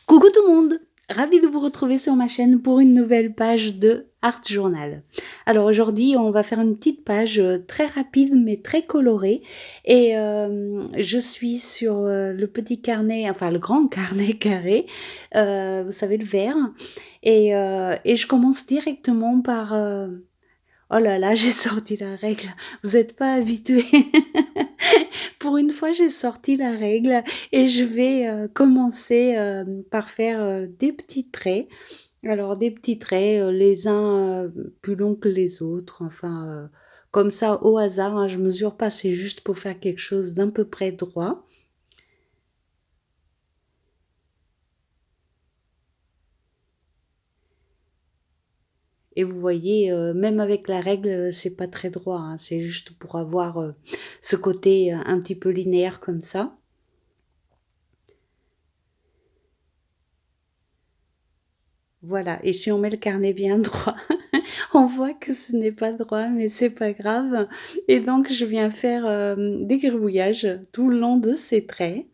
Coucou tout le monde! Ravie de vous retrouver sur ma chaîne pour une nouvelle page de Art Journal. Alors aujourd'hui, on va faire une petite page très rapide mais très colorée et je suis sur le petit carnet, enfin le grand carnet carré, vous savez le vert et je commence directement par oh là là, j'ai sorti la règle, vous êtes pas habitués. Pour une fois, j'ai sorti la règle et je vais, commencer, par faire, des petits traits. Alors des petits traits, les uns, plus longs que les autres, enfin, comme ça au hasard, hein, je mesure pas, c'est juste pour faire quelque chose d'à peu près droit. Et vous voyez, même avec la règle, c'est pas très droit, hein, c'est juste pour avoir, ce côté, un petit peu linéaire comme ça. Voilà, et si on met le carnet bien droit, on voit que ce n'est pas droit, mais c'est pas grave. Et donc je viens faire, des gribouillages tout le long de ces traits.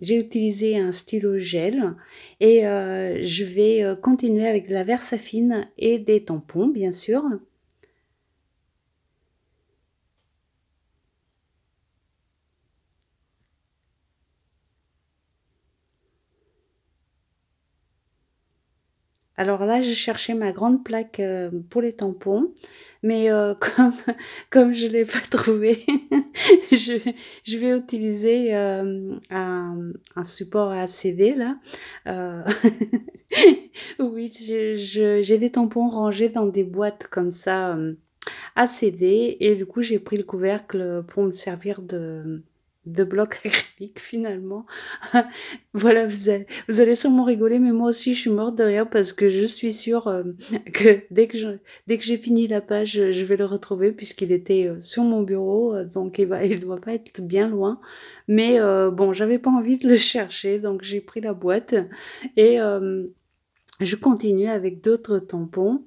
J'ai utilisé un stylo gel et je vais, continuer avec de la Versafine et des tampons, bien sûr. Alors là, je cherchais ma grande plaque, pour les tampons, mais comme je l'ai pas trouvé, je je vais utiliser, un support à CD là, heu, oui, j'ai des tampons rangés dans des boîtes comme ça, à CD et du coup, j'ai pris le couvercle, pour me servir de bloc acrylique finalement. Voilà, vous allez sûrement rigoler, mais moi aussi je suis morte de rire parce que je suis sûre, que dès que j'ai fini la page, je vais le retrouver puisqu'il était, sur mon bureau, donc il doit pas être bien loin. Mais bon, j'avais pas envie de le chercher, donc j'ai pris la boîte et je continue avec d'autres tampons.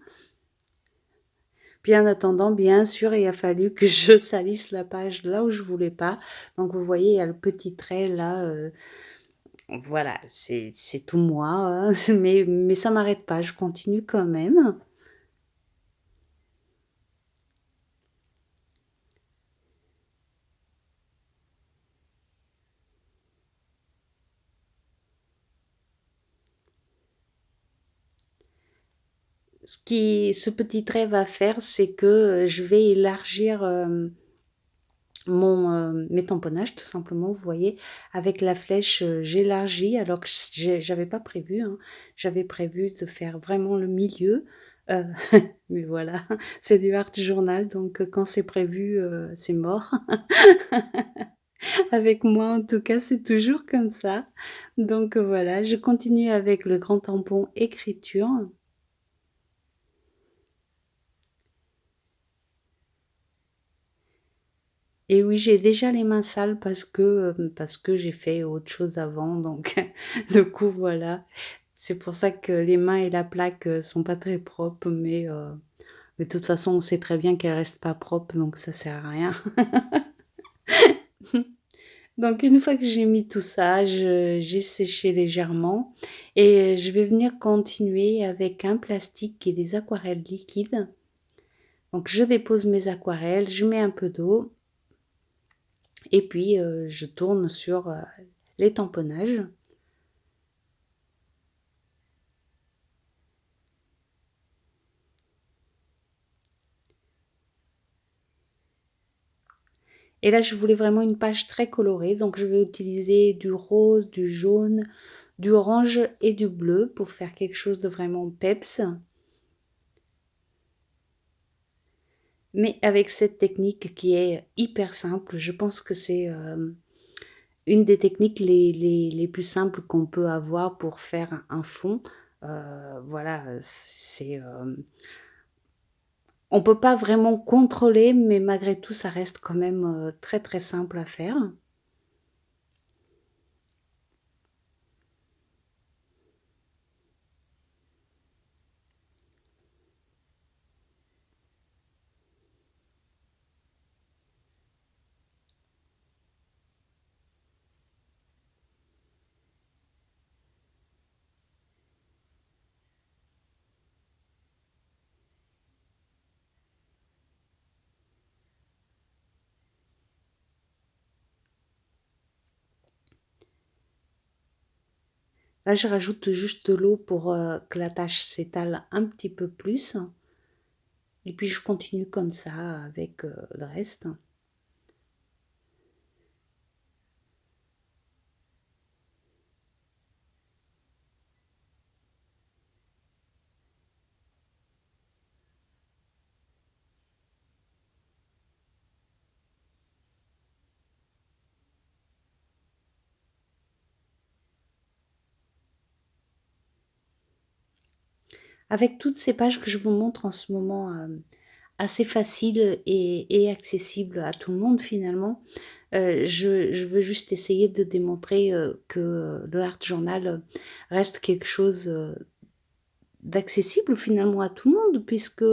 Puis en attendant, bien sûr, il a fallu que je salisse la page là où je voulais pas. Donc vous voyez, il y a le petit trait là, voilà, c'est tout moi, hein, mais ça m'arrête pas, je continue quand même. Ce petit trait va faire, c'est que, je vais élargir, mes tamponnages tout simplement, vous voyez? Avec la flèche, j'élargis alors que j'avais pas prévu, hein. J'avais prévu de faire vraiment le milieu, heu, mais voilà, c'est du art journal donc quand c'est prévu, c'est mort. Avec moi en tout cas, c'est toujours comme ça. Donc voilà, je continue avec le grand tampon écriture. Et oui, j'ai déjà les mains sales parce que j'ai fait autre chose avant donc du coup voilà. C'est pour ça que les mains et la plaque, sont pas très propres mais de toute façon, on sait très bien qu'elles restent pas propres donc ça sert à rien. Donc une fois que j'ai mis tout ça, je j'ai séché légèrement et je vais venir continuer avec un plastique et des aquarelles liquides. Donc je dépose mes aquarelles, je mets un peu d'eau et puis, je tourne sur, les tamponnages. Et là, je voulais vraiment une page très colorée, donc je vais utiliser du rose, du jaune, du orange et du bleu pour faire quelque chose de vraiment peps. Mais avec cette technique qui est hyper simple, je pense que c'est, une des techniques les plus simples qu'on peut avoir pour faire un fond. Voilà, c'est, on peut pas vraiment contrôler, mais malgré tout, ça reste quand même, très, très simple à faire. Là, je rajoute juste de l'eau pour que la tâche s'étale un petit peu plus. Et puis, je continue comme ça avec le reste. Avec toutes ces pages que je vous montre en ce moment, assez faciles et accessibles à tout le monde finalement, je veux juste essayer de démontrer que le Art Journal reste quelque chose d'accessible finalement à tout le monde puisque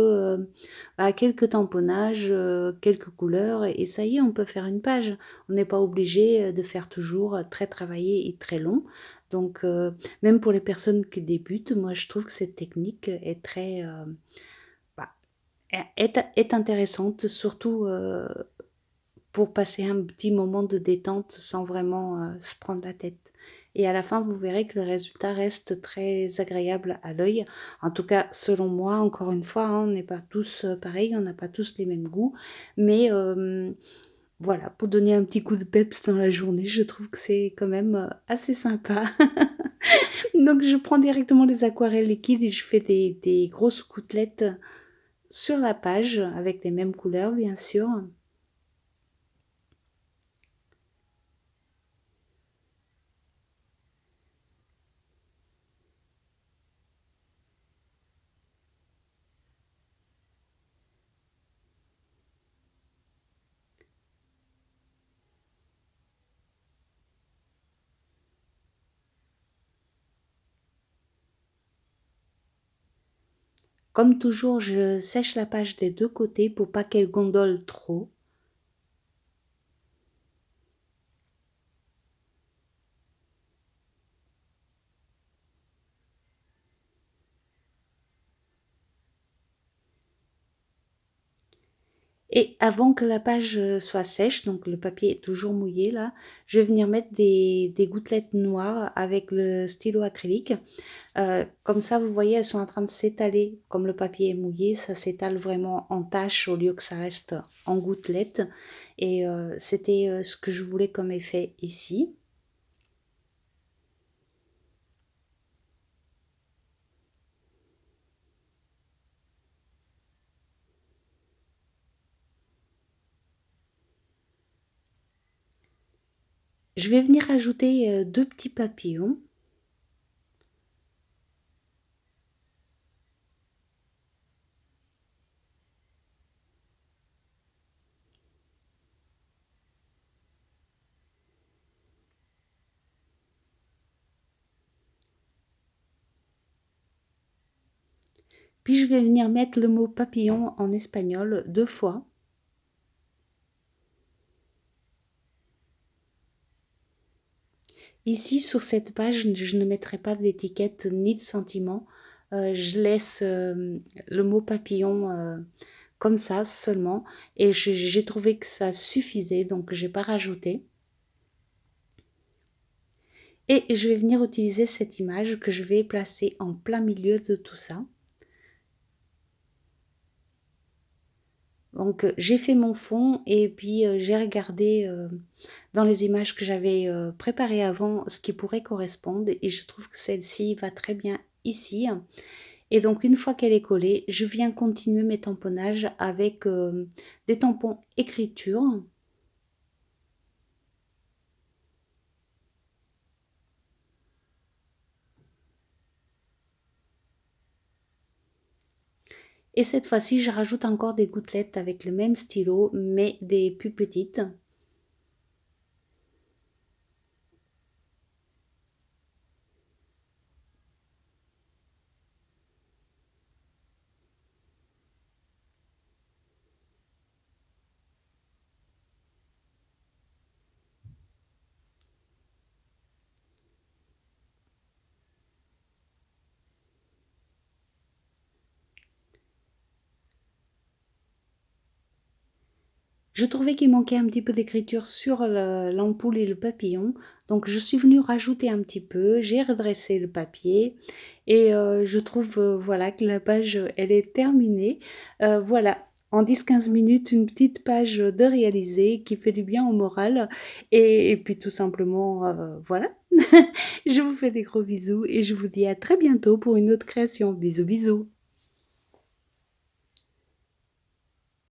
bah, quelques tamponnages, quelques couleurs et ça y est, on peut faire une page. On n'est pas obligé de faire toujours très travaillé et très long. Donc même pour les personnes qui débutent, moi je trouve que cette technique est très bah, est intéressante, surtout pour passer un petit moment de détente sans vraiment se prendre la tête. Et à la fin, vous verrez que le résultat reste très agréable à l'œil. En tout cas, selon moi, encore une fois, hein, on n'est pas tous pareils, on n'a pas tous les mêmes goûts. Mais voilà, pour donner un petit coup de peps dans la journée, je trouve que c'est quand même assez sympa. Donc, je prends directement les aquarelles liquides et je fais des grosses gouttelettes sur la page avec les mêmes couleurs, bien sûr. Comme toujours, je sèche la page des deux côtés pour pas qu'elle gondole trop. Et avant que la page soit sèche, donc le papier est toujours mouillé là, je vais venir mettre des gouttelettes noires avec le stylo acrylique. Comme ça, vous voyez, elles sont en train de s'étaler. Comme le papier est mouillé, ça s'étale vraiment en taches au lieu que ça reste en gouttelettes. Et c'était ce que je voulais comme effet ici. Je vais venir ajouter deux petits papillons. Puis je vais venir mettre le mot papillon en espagnol deux fois. Ici, sur cette page, je ne mettrai pas d'étiquette ni de sentiment. Je laisse le mot papillon comme ça seulement. Et j'ai trouvé que ça suffisait, donc j'ai pas rajouté. Et je vais venir utiliser cette image que je vais placer en plein milieu de tout ça. Donc j'ai fait mon fond et puis j'ai regardé dans les images que j'avais préparées avant ce qui pourrait correspondre et je trouve que celle-ci va très bien ici. Et donc une fois qu'elle est collée, je viens continuer mes tamponnages avec des tampons écriture. Et cette fois-ci, je rajoute encore des gouttelettes avec le même stylo, mais des plus petites. Je trouvais qu'il manquait un petit peu d'écriture sur l'ampoule et le papillon, donc je suis venue rajouter un petit peu, j'ai redressé le papier et je trouve, voilà, que la page, elle est terminée. Voilà, en 10-15 minutes, une petite page de réalisée qui fait du bien au moral et puis tout simplement, voilà. Je vous fais des gros bisous et je vous dis à très bientôt pour une autre création. Bisous, bisous.